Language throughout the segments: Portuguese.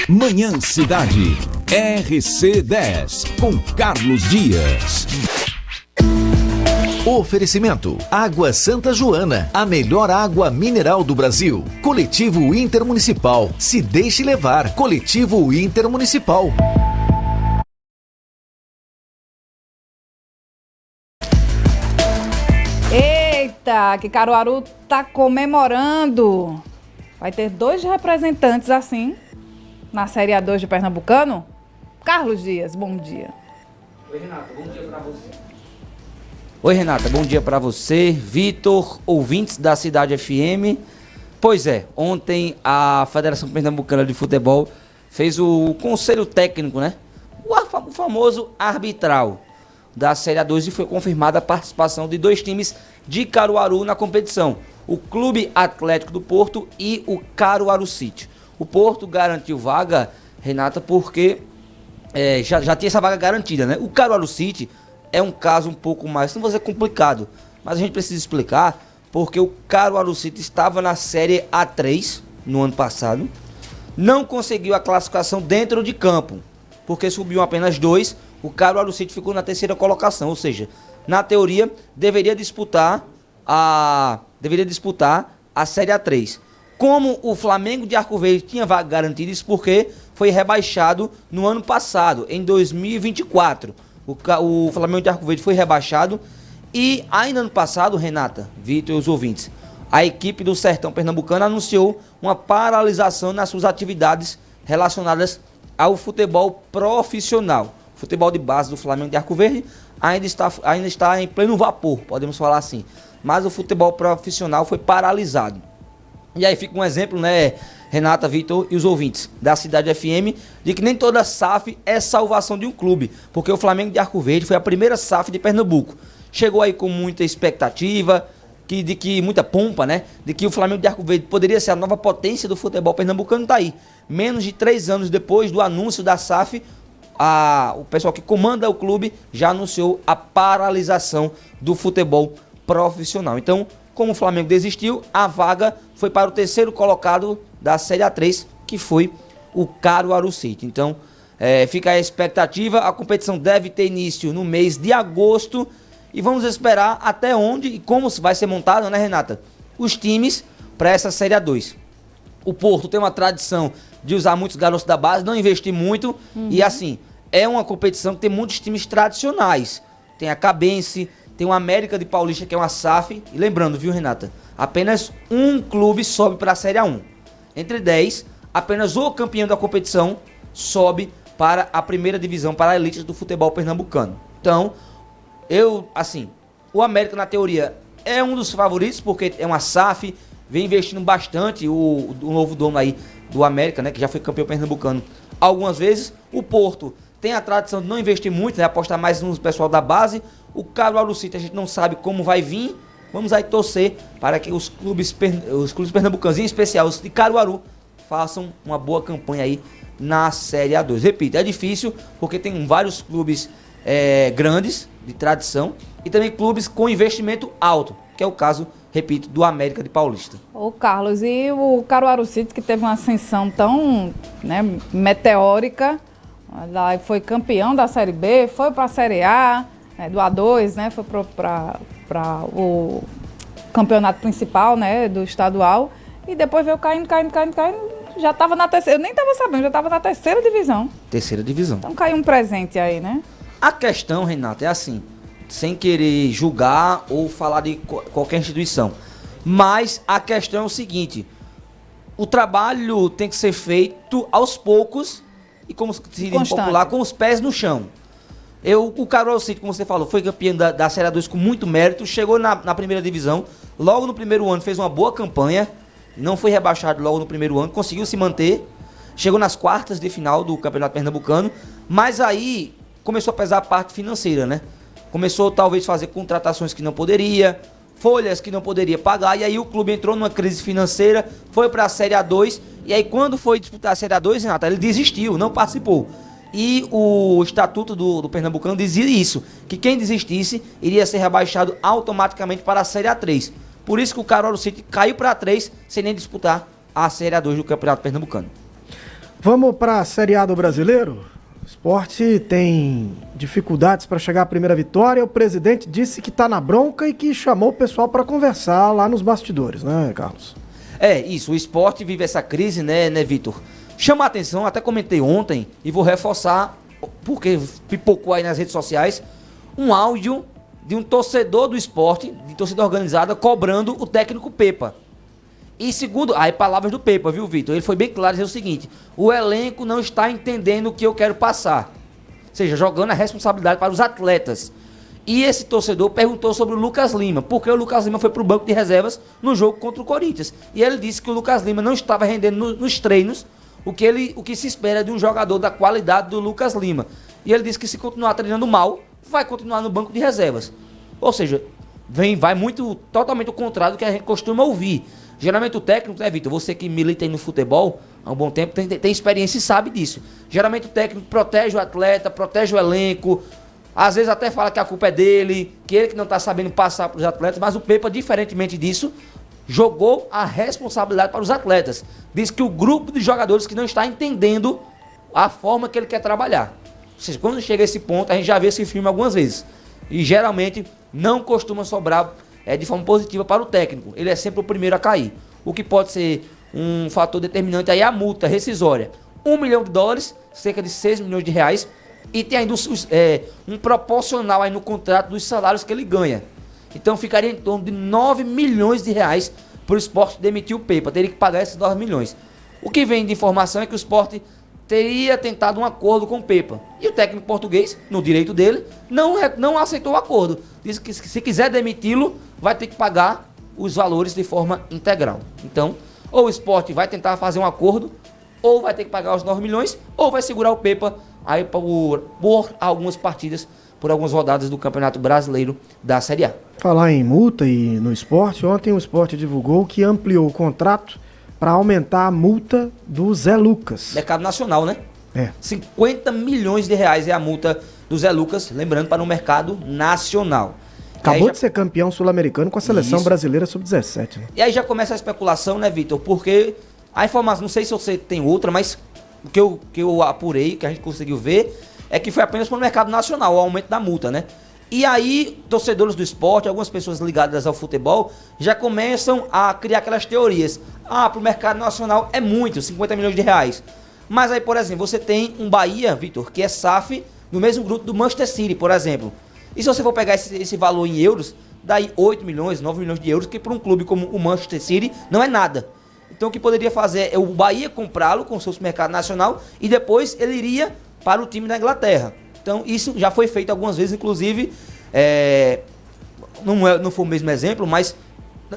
Manhã Cidade. RC10 com Carlos Dias. Oferecimento: Água Santa Joana, a melhor água mineral do Brasil. Coletivo Intermunicipal. Se deixe levar. Coletivo Intermunicipal. Eita, que Caruaru tá comemorando. Vai ter 2 representantes assim na Série A2 de Pernambucano. Carlos Dias, bom dia. Oi, Renata, bom dia pra você. Oi, Renata, bom dia pra você, Vitor, ouvintes da Cidade FM. Pois é, ontem a Federação Pernambucana de Futebol fez o conselho técnico, né? O famoso arbitral da Série A2 e foi confirmada a participação de 2 times de Caruaru na competição. O Clube Atlético do Porto e o Caruaru City. O Porto garantiu vaga, Renata, porque já tinha essa vaga garantida, né? O Caruaru City é um caso um pouco mais, não vou dizer complicado, mas a gente precisa explicar porque o Caruaru City estava na Série A3 no ano passado, não conseguiu a classificação dentro de campo, porque subiu apenas 2, o Caruaru City ficou na 3ª colocação, ou seja, na teoria deveria disputar a Série A3. Como o Flamengo de Arco Verde tinha vaga garantida, isso porque foi rebaixado no ano passado, em 2024. O Flamengo de Arco Verde foi rebaixado e ainda ano passado, Renata, Vitor e os ouvintes, a equipe do Sertão Pernambucano anunciou uma paralisação nas suas atividades relacionadas ao futebol profissional. O futebol de base do Flamengo de Arco Verde ainda está em pleno vapor, podemos falar assim. Mas o futebol profissional foi paralisado. E aí fica um exemplo, né, Renata, Vitor e os ouvintes da Cidade FM, de que nem toda SAF é salvação de um clube, porque o Flamengo de Arco Verde foi a primeira SAF de Pernambuco. Chegou aí com muita expectativa, muita pompa, né, de que o Flamengo de Arco Verde poderia ser a nova potência do futebol pernambucano, tá aí. Menos de 3 anos depois do anúncio da SAF, o pessoal que comanda o clube já anunciou a paralisação do futebol profissional. Então, como o Flamengo desistiu, a vaga foi para o 3º colocado da Série A3, que foi o Caruaru City. Então, fica a expectativa, a competição deve ter início no mês de agosto e vamos esperar até onde e como vai ser montado, né, Renata? Os times para essa Série A2. O Porto tem uma tradição de usar muitos garotos da base, não investir muito e assim, é uma competição que tem muitos times tradicionais. Tem a Cabense, tem o América de Paulista, que é uma SAF. E lembrando, viu, Renata? Apenas um clube sobe para a Série A1. Entre 10, apenas o campeão da competição sobe para a 1ª divisão, para a elite do futebol pernambucano. Então, o América, na teoria, é um dos favoritos, porque é uma SAF, vem investindo bastante, o novo dono aí do América, né, que já foi campeão pernambucano algumas vezes. O Porto tem a tradição de não investir muito, né, apostar mais no pessoal da base. O Caruaru City a gente não sabe como vai vir. Vamos aí torcer para que os clubes pernambucanos, em especial os de Caruaru, façam uma boa campanha aí na Série A2. Repito, é difícil porque tem vários clubes grandes, de tradição, e também clubes com investimento alto, que é o caso, repito, do América de Paulista. Ô Carlos, e o Caruaru City, que teve uma ascensão tão, né, meteórica, lá foi campeão da Série B, foi para a Série A, do A2, né, foi para o campeonato principal, né, do estadual, e depois veio caindo, já estava na 3ª, eu nem estava sabendo, já estava na 3ª divisão. 3ª divisão. Então caiu um presente aí, né? A questão, Renata, é assim, sem querer julgar ou falar de qualquer instituição, mas a questão é o seguinte: o trabalho tem que ser feito aos poucos e, como se diz popular, com os pés no chão. O Caruaru City, como você falou, foi campeão da Série A2 com muito mérito, chegou na 1ª divisão, logo no primeiro ano fez uma boa campanha, não foi rebaixado logo no primeiro ano, conseguiu se manter, chegou nas quartas de final do Campeonato Pernambucano, mas aí começou a pesar a parte financeira, né? Começou talvez a fazer contratações que não poderia, folhas que não poderia pagar, e aí o clube entrou numa crise financeira, foi para a Série A2, e aí quando foi disputar a Série A2, Renata, ele desistiu, não participou. E o estatuto do Pernambucano dizia isso, que quem desistisse iria ser rebaixado automaticamente para a Série A3. Por isso que o Caruaru City caiu para A3 sem nem disputar a Série A2 do Campeonato Pernambucano. Vamos para a Série A do Brasileiro? O Sport tem dificuldades para chegar à primeira vitória. O presidente disse que está na bronca e que chamou o pessoal para conversar lá nos bastidores, né, Carlos? Isso, o Sport vive essa crise, né, Vitor? Chama a atenção, até comentei ontem e vou reforçar, porque pipocou aí nas redes sociais, um áudio de um torcedor do Sport, de torcida organizada, cobrando o técnico Pepa. E segundo, palavras do Pepa, viu, Vitor? Ele foi bem claro dizer o seguinte: o elenco não está entendendo o que eu quero passar. Ou seja, jogando a responsabilidade para os atletas. E esse torcedor perguntou sobre o Lucas Lima, porque o Lucas Lima foi para o banco de reservas no jogo contra o Corinthians. E ele disse que o Lucas Lima não estava rendendo nos treinos o que se espera de um jogador da qualidade do Lucas Lima. E ele disse que se continuar treinando mal, vai continuar no banco de reservas. Ou seja, vai totalmente o contrário do que a gente costuma ouvir. Geralmente o técnico, né, Vitor? Você que milita aí no futebol há um bom tempo, tem experiência e sabe disso. Geralmente o técnico protege o atleta, protege o elenco, às vezes até fala que a culpa é dele, que ele que não está sabendo passar para os atletas, mas o Pepa, diferentemente disso, jogou a responsabilidade para os atletas. Diz que o grupo de jogadores que não está entendendo a forma que ele quer trabalhar. Ou seja, quando chega a esse ponto, a gente já vê esse filme algumas vezes. E geralmente não costuma sobrar de forma positiva para o técnico. Ele é sempre o primeiro a cair. O que pode ser um fator determinante aí é a multa rescisória. $1 milhão, cerca de 6 milhões de reais. E tem ainda um proporcional aí no contrato dos salários que ele ganha. Então ficaria em torno de 9 milhões de reais para o Sport demitir o Pepa. Teria que pagar esses 9 milhões. O que vem de informação é que o Sport teria tentado um acordo com o Pepa. E o técnico português, no direito dele, não aceitou o acordo. Disse que se quiser demiti-lo, vai ter que pagar os valores de forma integral. Então, ou o Sport vai tentar fazer um acordo, ou vai ter que pagar os 9 milhões, ou vai segurar o Pepa aí por algumas partidas, por algumas rodadas do Campeonato Brasileiro da Série A. Falar em multa e no Sport, ontem o Sport divulgou que ampliou o contrato para aumentar a multa do Zé Lucas. Mercado nacional, né? 50 milhões de reais é a multa do Zé Lucas, lembrando, para o mercado nacional. Acabou de ser campeão sul-americano com a seleção brasileira sub-17. Né? E aí já começa a especulação, né, Vitor? Porque a informação, não sei se você tem outra, mas o que eu apurei, que a gente conseguiu ver, é que foi apenas para o mercado nacional, o aumento da multa, né? E aí, torcedores do esporte, algumas pessoas ligadas ao futebol, já começam a criar aquelas teorias. Para o mercado nacional é muito, 50 milhões de reais. Mas aí, por exemplo, você tem um Bahia, Vitor, que é SAF, no mesmo grupo do Manchester City, por exemplo. E se você for pegar esse valor em euros, daí 8 milhões, 9 milhões de euros, que para um clube como o Manchester City não é nada. Então o que poderia fazer é o Bahia comprá-lo com o seu mercado nacional e depois ele iria para o time da Inglaterra. Então isso já foi feito algumas vezes, inclusive, não foi o mesmo exemplo, mas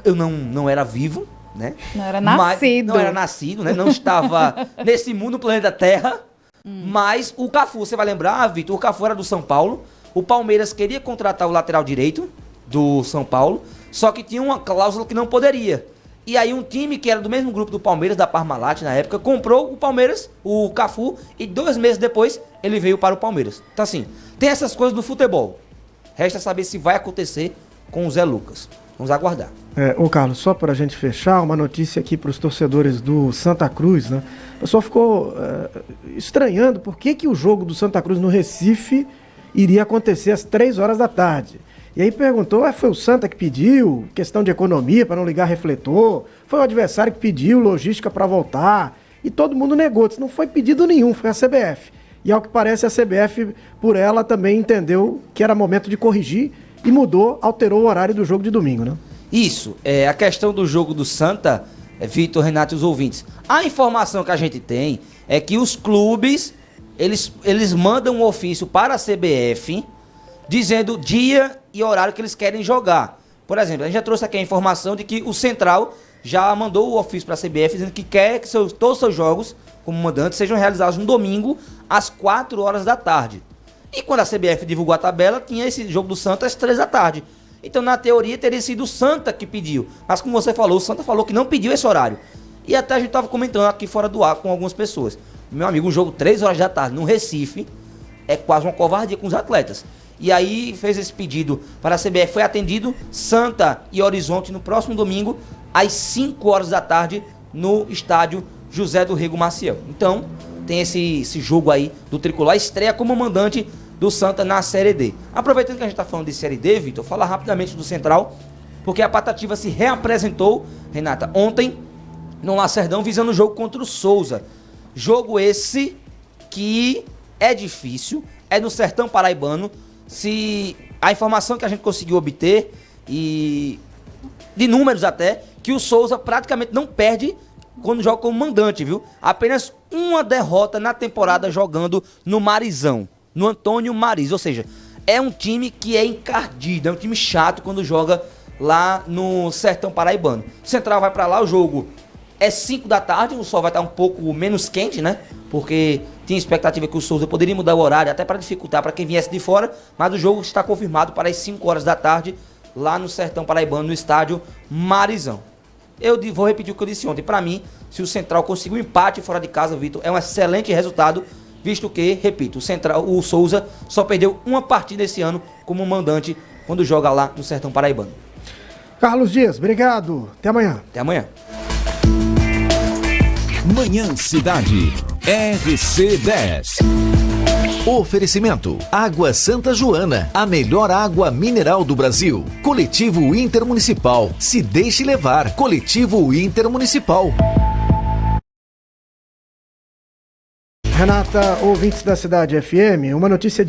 eu não era vivo, né? Não era nascido. Não era nascido, né? Não estava nesse mundo, no planeta Terra. Mas o Cafu, você vai lembrar, Vitor, o Cafu era do São Paulo. O Palmeiras queria contratar o lateral direito do São Paulo, só que tinha uma cláusula que não poderia. E aí um time que era do mesmo grupo do Palmeiras, da Parmalat na época, comprou o Palmeiras, o Cafu, e 2 meses depois ele veio para o Palmeiras. Então assim, tem essas coisas do futebol. Resta saber se vai acontecer com o Zé Lucas. Vamos aguardar. Ô Carlos, só para a gente fechar, uma notícia aqui para os torcedores do Santa Cruz, né? O pessoal ficou estranhando por que o jogo do Santa Cruz no Recife iria acontecer às 3 horas da tarde. E aí perguntou, foi o Santa que pediu, questão de economia para não ligar refletor, foi o adversário que pediu logística para voltar, e todo mundo negou, disse, não foi pedido nenhum, foi a CBF. E ao que parece a CBF, por ela, também entendeu que era momento de corrigir e alterou o horário do jogo de domingo, né? Isso, a questão do jogo do Santa, Vitor, Renato e os ouvintes, a informação que a gente tem é que os clubes, eles mandam um ofício para a CBF, dizendo dia e horário que eles querem jogar. Por exemplo, a gente já trouxe aqui a informação de que o Central já mandou o ofício para a CBF dizendo que quer que todos os seus jogos, como mandante, sejam realizados no domingo às 4 horas da tarde. E quando a CBF divulgou a tabela, tinha esse jogo do Santa às 3 da tarde. Então, na teoria, teria sido o Santa que pediu. Mas como você falou, o Santa falou que não pediu esse horário. E até a gente estava comentando aqui fora do ar com algumas pessoas. Meu amigo, um jogo 3 horas da tarde no Recife é quase uma covardia com os atletas. E aí fez esse pedido para a CBF, foi atendido, Santa e Horizonte no próximo domingo, às 5 horas da tarde, no estádio José do Rego Maciel. Então, tem esse jogo aí do Tricolor, estreia como mandante do Santa na Série D. Aproveitando que a gente tá falando de Série D, Vitor, falar rapidamente do Central, porque a Patativa se reapresentou, Renata, ontem no Lacerdão, visando o jogo contra o Souza. Jogo esse que é difícil, é no Sertão Paraibano. Se a informação que a gente conseguiu obter, e de números até, que o Souza praticamente não perde quando joga como mandante, viu? Apenas uma derrota na temporada jogando no Marizão, no Antônio Mariz. Ou seja, é um time que é encardido, é um time chato quando joga lá no Sertão Paraibano. O Central vai pra lá, o jogo é 5 da tarde, o sol vai estar um pouco menos quente, né? Porque tinha expectativa que o Souza poderia mudar o horário, até para dificultar para quem viesse de fora, mas o jogo está confirmado para as 5 horas da tarde, lá no Sertão Paraibano, no estádio Marizão. Eu vou repetir o que eu disse ontem. Para mim, se o Central conseguir um empate fora de casa, Vitor, é um excelente resultado, visto que, repito, o Souza só perdeu uma partida esse ano como mandante quando joga lá no Sertão Paraibano. Carlos Dias, obrigado. Até amanhã. Até amanhã. Manhã Cidade. RC10. Oferecimento: Água Santa Joana, a melhor água mineral do Brasil. Coletivo Intermunicipal, se deixe levar. Coletivo Intermunicipal. Renata, ouvintes da Cidade FM, uma notícia de